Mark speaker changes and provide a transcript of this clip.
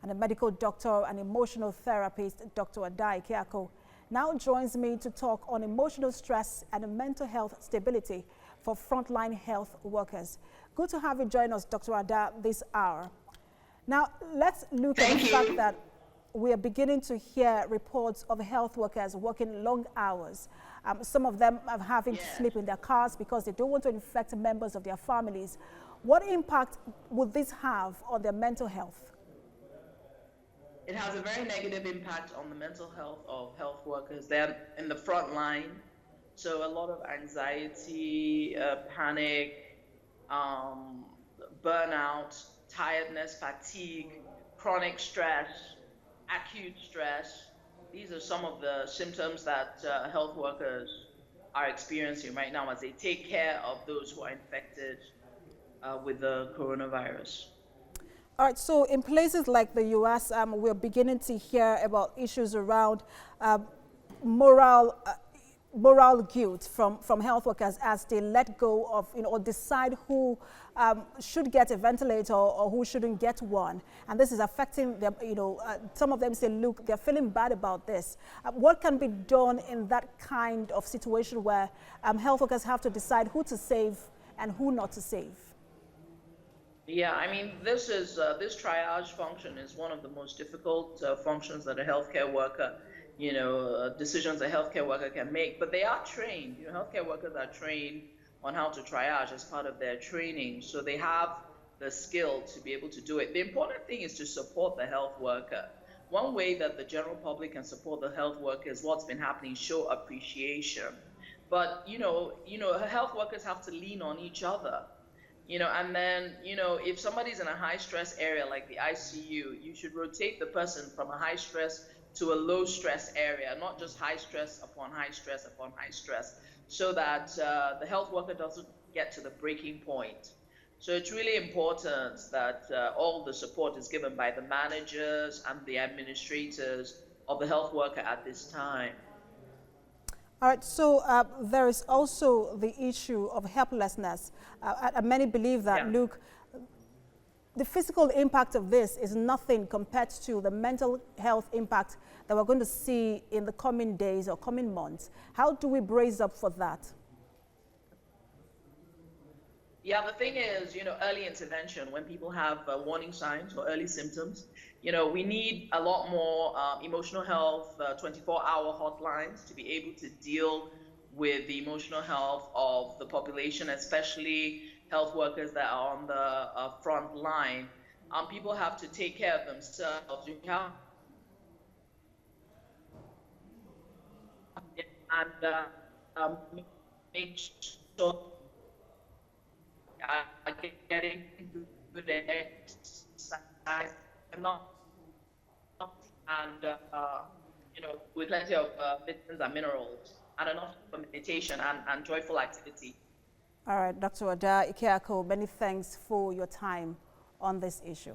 Speaker 1: and a medical doctor and emotional therapist, Dr. Ada Ikeako, now joins me to talk on emotional stress and mental health stability for frontline health workers. Good to have you join us, Dr. Ada, this hour. Now, let's look at the fact that we are beginning to hear reports of health workers working long hours. Some of them are having to sleep in their cars because they don't want to infect members of their families. What impact would this have on their mental health?
Speaker 2: It has a very negative impact on the mental health of health workers. They're in the front line, so a lot of anxiety, panic, burnout, tiredness, fatigue, chronic stress, acute stress. These are some of the symptoms that health workers are experiencing right now as they take care of those who are infected with the coronavirus.
Speaker 1: All right, so in places like the U.S., we're beginning to hear about issues around moral guilt from health workers as they let go of, or decide who should get a ventilator or who shouldn't get one. And this is affecting them, some of them say, look, they're feeling bad about this. What can be done in that kind of situation where health workers have to decide who to save and who not to save?
Speaker 2: Yeah, I mean, this triage function is one of the most difficult functions that a healthcare worker, decisions a healthcare worker can make. But they are trained. Healthcare workers are trained on how to triage as part of their training, so they have the skill to be able to do it. The important thing is to support the health worker. One way that the general public can support the health worker is what's been happening: show appreciation. But health workers have to lean on each other. And then, if somebody's in a high stress area like the ICU, you should rotate the person from a high stress to a low stress area, not just high stress upon high stress upon high stress, so that the health worker doesn't get to the breaking point. So it's really important that all the support is given by the managers and the administrators of the health worker at this time.
Speaker 1: All right, so there is also the issue of helplessness. Many believe that, look, the physical impact of this is nothing compared to the mental health impact that we're going to see in the coming days or coming months. How do we brace up for that?
Speaker 2: Yeah, the thing is, early intervention, when people have warning signs or early symptoms, we need a lot more emotional health 24-hour hotlines to be able to deal with the emotional health of the population, especially health workers that are on the front line. People have to take care of themselves. You have and make sure getting good exercise with plenty of vitamins and minerals, and enough for meditation and joyful activity.
Speaker 1: All right, Dr. Ada Ikeako, many thanks for your time on this issue.